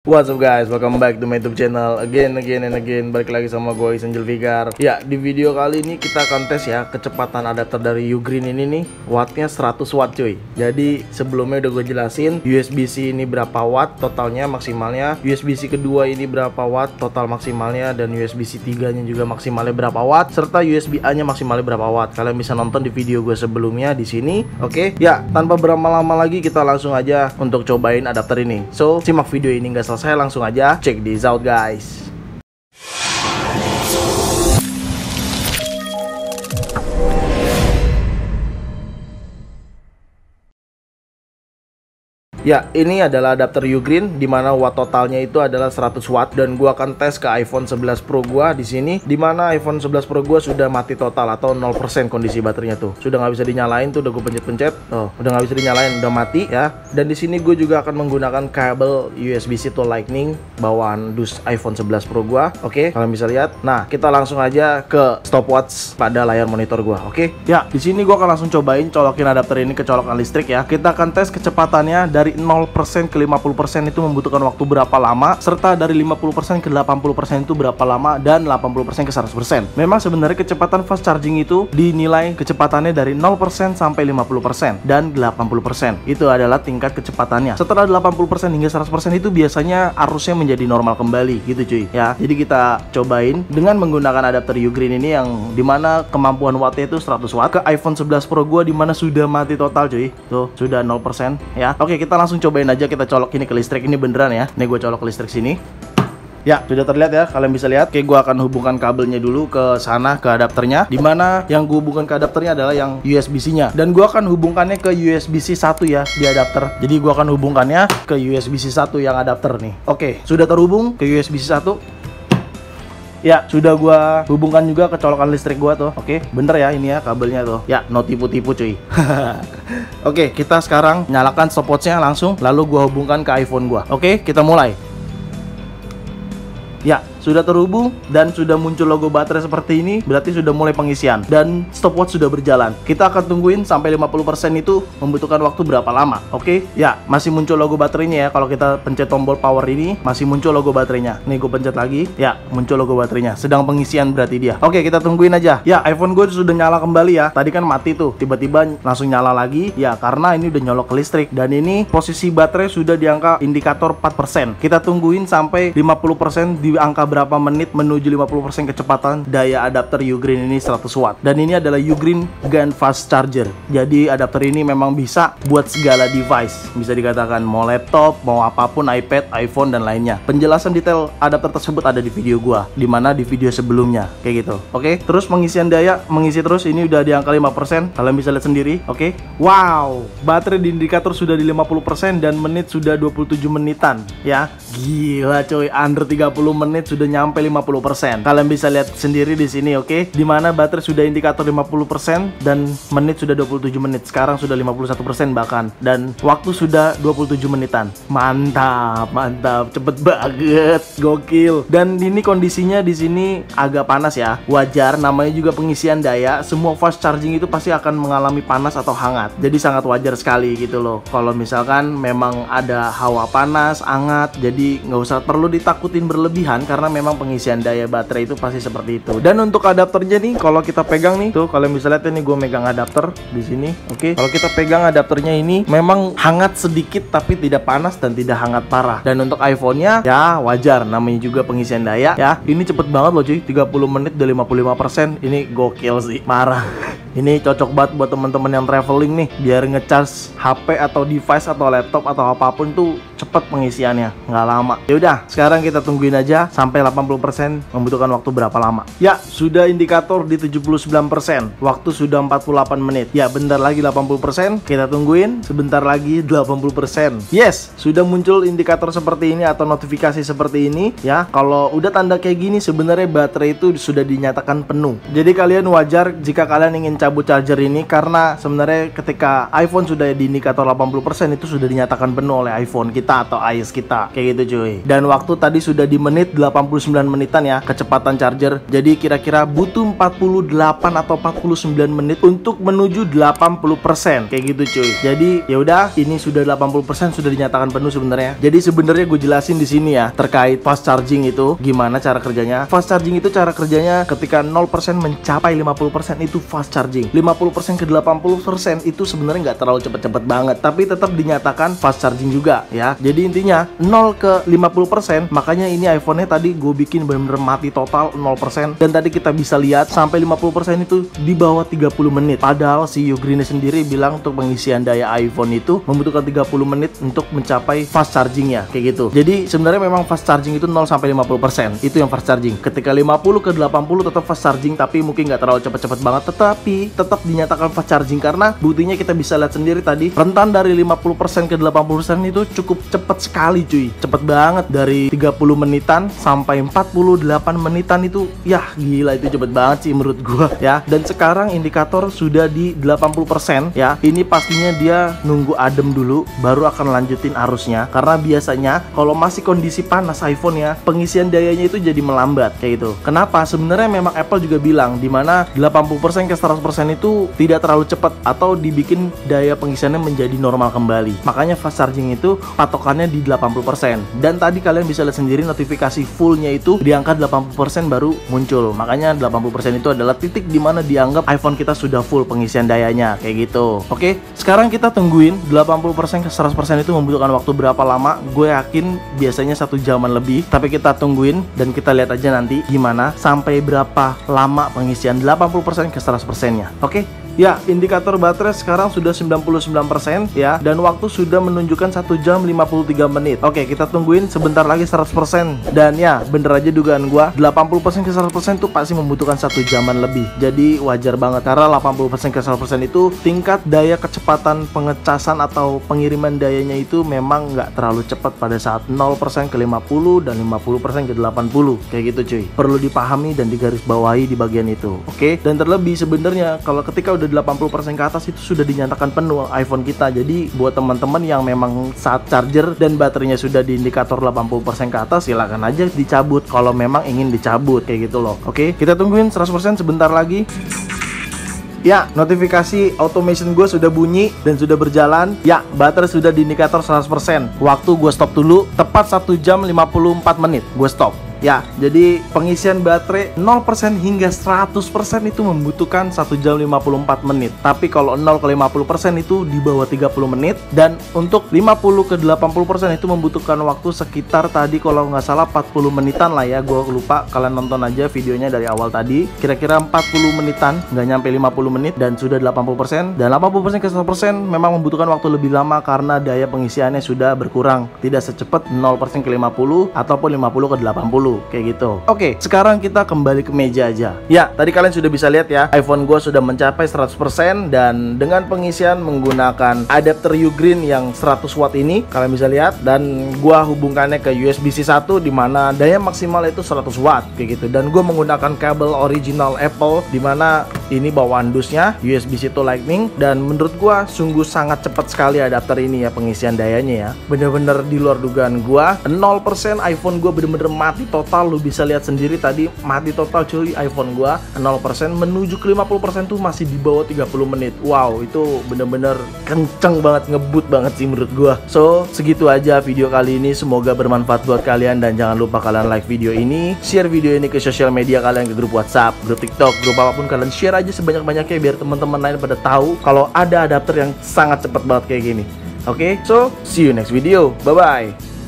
What's up guys, welcome back to my YouTube channel again. Balik lagi sama gue Isan Julfikar. Ya, di video kali ini kita akan tes ya kecepatan adapter dari Ugreen ini nih. Wattnya 100 watt cuy. Jadi sebelumnya udah gue jelasin USB-C ini berapa watt totalnya maksimalnya, USB-C kedua ini berapa watt total maksimalnya, dan USB-C 3 nya juga maksimalnya berapa watt, serta USB-A nya maksimalnya berapa watt. Kalian bisa nonton di video gue sebelumnya di sini. Oke, ya tanpa berlama-lama lagi kita langsung aja untuk cobain adapter ini. So simak video ini nggak selesai, langsung aja check this out guys. Ya, ini adalah adapter Ugreen dimana watt totalnya itu adalah 100 watt, dan gua akan tes ke iPhone 11 Pro gua di sini, dimana iPhone 11 Pro gua sudah mati total atau 0% kondisi baterainya tuh. Sudah nggak bisa dinyalain tuh, udah gue pencet-pencet. Oh, udah nggak bisa dinyalain, udah mati ya. Dan di sini gue juga akan menggunakan kabel USB-C to Lightning bawaan dus iPhone 11 Pro gua. Oke, kalian bisa lihat. Nah, kita langsung aja ke stopwatch pada layar monitor gua. Oke. Ya, di sini gua akan langsung cobain colokin adapter ini ke colokan listrik ya. Kita akan tes kecepatannya dari 0% ke 50% itu membutuhkan waktu berapa lama, serta dari 50% ke 80% itu berapa lama, dan 80% ke 100%. Memang sebenarnya kecepatan fast charging itu dinilai kecepatannya dari 0% sampai 50% dan 80%. Itu adalah tingkat kecepatannya. Setelah 80% hingga 100% itu biasanya arusnya menjadi normal kembali gitu cuy ya. Jadi kita cobain dengan menggunakan adapter Ugreen ini yang dimana kemampuan wattnya itu 100 watt ke iPhone 11 Pro gua dimana sudah mati total cuy. Tuh, sudah 0% ya. Oke, kita langsung cobain aja, kita colok ini ke listrik. Ini beneran ya. Nih gue colok ke listrik sini. Ya, sudah terlihat ya, kalian bisa lihat. Oke, gue akan hubungkan kabelnya dulu ke sana, ke adapternya. Dimana yang gue hubungkan ke adapternya adalah yang USB-C nya. Dan gue akan hubungkannya ke USB-C 1 ya di adapter. Jadi gue akan hubungkannya ke USB-C 1 yang adapter nih. Oke, sudah terhubung ke USB-C 1. Ya, sudah gua hubungkan juga ke colokan listrik gua tuh. Oke, bener ya ini ya kabelnya tuh. Ya, no tipu-tipu cuy. Oke, kita sekarang nyalakan stopwatchnya langsung, lalu gua hubungkan ke iPhone gua. Oke, kita mulai. Ya, sudah terhubung dan sudah muncul logo baterai seperti ini, berarti sudah mulai pengisian dan stopwatch sudah berjalan. Kita akan tungguin sampai 50% itu membutuhkan waktu berapa lama. Oke, ya masih muncul logo baterainya ya. Kalau kita pencet tombol power ini masih muncul logo baterainya. Nih gue pencet lagi, ya muncul logo baterainya. Sedang pengisian berarti dia. Oke, kita tungguin aja. Ya, iPhone gue sudah nyala kembali ya. Tadi kan mati tuh, tiba-tiba langsung nyala lagi. Ya, karena ini udah nyolok ke listrik dan ini posisi baterai sudah di angka indikator 4%. Kita tungguin sampai 50% di angka berapa menit menuju 50% kecepatan daya adapter Ugreen ini 100 watt. Dan ini adalah Ugreen GaN Fast Charger. Jadi adapter ini memang bisa buat segala device. Bisa dikatakan mau laptop, mau apapun, iPad, iPhone dan lainnya. Penjelasan detail adapter tersebut ada di video gua, dimana di video sebelumnya kayak gitu. Oke, terus pengisian daya mengisi terus, ini udah di angka 5%. Kalian bisa lihat sendiri. Oke. Wow, baterai di indikator sudah di 50% dan menit sudah 27 menitan ya. Gila coy, under 30 menit sudah nyampe 50%. Kalian bisa lihat sendiri di sini, oke? Dimana baterai sudah indikator 50% dan menit sudah 27 menit. Sekarang sudah 51% bahkan, dan waktu sudah 27 menitan. Mantap, mantap, cepet banget, gokil. Dan ini kondisinya di sini agak panas ya. Wajar, namanya juga pengisian daya. Semua fast charging itu pasti akan mengalami panas atau hangat. Jadi sangat wajar sekali gitu loh. Kalau misalkan memang ada hawa panas, hangat, jadi nggak usah perlu ditakutin berlebihan karena memang pengisian daya baterai itu pasti seperti itu. Dan untuk adapternya nih, kalau kita pegang nih, tuh kalian bisa lihat ini gue megang adapter di sini. Oke, kalau kita pegang adapternya ini memang hangat sedikit tapi tidak panas dan tidak hangat parah. Dan untuk iPhone-nya ya wajar, namanya juga pengisian daya ya. Ini cepet banget loh cuy, 30 menit udah 55%. Ini gokil sih, marah. Ini cocok banget buat teman-teman yang traveling nih, biar ngecharge HP atau device atau laptop atau apapun tuh cepet pengisiannya, nggak lama. Ya udah, sekarang kita tungguin aja sampai 80% membutuhkan waktu berapa lama. Ya, sudah indikator di 79%. Waktu sudah 48 menit. Ya, bentar lagi 80%. Kita tungguin, sebentar lagi 80%. Yes, sudah muncul indikator seperti ini atau notifikasi seperti ini ya. Kalau udah tanda kayak gini sebenarnya baterai itu sudah dinyatakan penuh. Jadi kalian wajar jika kalian ingin mencabut charger ini karena sebenarnya ketika iPhone sudah di indikator 80% itu sudah dinyatakan penuh oleh iPhone kita atau iOS kita, kayak gitu cuy. Dan waktu tadi sudah di menit 89 menitan ya kecepatan charger. Jadi kira-kira butuh 48 atau 49 menit untuk menuju 80%, kayak gitu cuy. Jadi ya udah, ini sudah 80% sudah dinyatakan penuh sebenarnya. Jadi sebenarnya gue jelasin di sini ya terkait fast charging itu gimana cara kerjanya. Fast charging itu cara kerjanya ketika 0% mencapai 50% itu fast charging. 50% ke 80% itu sebenarnya nggak terlalu cepet-cepet banget, tapi tetap dinyatakan fast charging juga ya. Jadi intinya 0 ke 50%, makanya ini iPhone-nya tadi gue bikin bener-bener mati total 0%. Dan tadi kita bisa lihat sampai 50% itu di bawah 30 menit. Padahal si Ugreen sendiri bilang untuk pengisian daya iPhone itu membutuhkan 30 menit untuk mencapai fast charging ya, kayak gitu. Jadi sebenarnya memang fast charging itu 0 sampai 50%. Itu yang fast charging. Ketika 50 ke 80 tetap fast charging, tapi mungkin nggak terlalu cepet-cepet banget, tetapi tetap dinyatakan fast charging karena buktinya kita bisa lihat sendiri tadi rentan dari 50% ke 80% itu cukup cepet sekali cuy. Cepet banget, dari 30 menitan sampai 48 menitan itu ya gila, itu cepet banget sih menurut gua ya. Dan sekarang indikator sudah di 80% ya. Ini pastinya dia nunggu adem dulu baru akan lanjutin arusnya, karena biasanya kalau masih kondisi panas iPhone ya, pengisian dayanya itu jadi melambat kayak gitu. Kenapa? Sebenarnya memang Apple juga bilang dimana 80% ke 100% itu tidak terlalu cepat atau dibikin daya pengisiannya menjadi normal kembali. Makanya fast charging itu patokannya di 80%. Dan tadi kalian bisa lihat sendiri notifikasi fullnya itu di angka 80% baru muncul. Makanya 80% itu adalah titik dimana dianggap iPhone kita sudah full pengisian dayanya, kayak gitu. Oke, sekarang kita tungguin 80% ke 100% itu membutuhkan waktu berapa lama. Gue yakin biasanya 1 jaman lebih, tapi kita tungguin dan kita lihat aja nanti gimana sampai berapa lama pengisian 80% ke 100%-nya. Oke? Ya, indikator baterai sekarang sudah 99% ya, dan waktu sudah menunjukkan 1 jam 53 menit. Oke, kita tungguin sebentar lagi 100%. Dan ya, bener aja dugaan gua, 80% ke 100% itu pasti membutuhkan 1 jaman lebih. Jadi wajar banget karena 80% ke 100% itu tingkat daya kecepatan pengecasan atau pengiriman dayanya itu memang nggak terlalu cepat pada saat 0% ke 50 dan 50% ke 80. Kayak gitu cuy. Perlu dipahami dan digarisbawahi di bagian itu. Oke, dan terlebih sebenarnya kalau ketika udah 80% ke atas itu sudah dinyatakan penuh iPhone kita. Jadi buat teman-teman yang memang saat charger dan baterainya sudah di indikator 80% ke atas, silakan aja dicabut kalau memang ingin dicabut, kayak gitu loh. Oke, kita tungguin 100% sebentar lagi. Ya, notifikasi automation gue sudah bunyi dan sudah berjalan. Ya, baterai sudah di indikator 100%. Waktu gue stop dulu, tepat 1 jam 54 menit gue stop. Ya, jadi pengisian baterai 0% hingga 100% itu membutuhkan 1 jam 54 menit. Tapi kalau 0 ke 50% itu di bawah 30 menit. Dan untuk 50 ke 80% itu membutuhkan waktu sekitar tadi kalau nggak salah 40 menitan lah ya. Gue lupa, kalian nonton aja videonya dari awal tadi. Kira-kira 40 menitan, nggak nyampe 50 menit dan sudah 80%. Dan 80% ke 100% memang membutuhkan waktu lebih lama karena daya pengisiannya sudah berkurang. Tidak secepat 0% ke 50 ataupun 50 ke 80. Kayak gitu. Oke, sekarang kita kembali ke meja aja. Ya, tadi kalian sudah bisa lihat ya, iPhone gue sudah mencapai 100% dan dengan pengisian menggunakan adapter Ugreen yang 100 watt ini, kalian bisa lihat, dan gue hubungkannya ke USB-C 1 dimana daya maksimal itu 100 watt kayak gitu. Dan gue menggunakan kabel original Apple dimana ini bawaan dusnya USB-C to Lightning, dan menurut gue sungguh sangat cepat sekali adapter ini ya pengisian dayanya ya. Bener-bener di luar dugaan gue. 0% iPhone gue bener-bener mati total. Lu bisa lihat sendiri tadi mati total cuy iPhone gua. 0% menuju ke 50% tuh masih di bawah 30 menit. Wow, itu bener-bener kenceng banget, ngebut banget sih menurut gua. So, segitu aja video kali ini. Semoga bermanfaat buat kalian, dan jangan lupa kalian like video ini, share video ini ke sosial media kalian, ke grup WhatsApp, grup TikTok, grup apapun kalian share aja sebanyak-banyaknya biar teman-teman lain pada tahu kalau ada adapter yang sangat cepat banget kayak gini. Oke, so see you next video. Bye bye.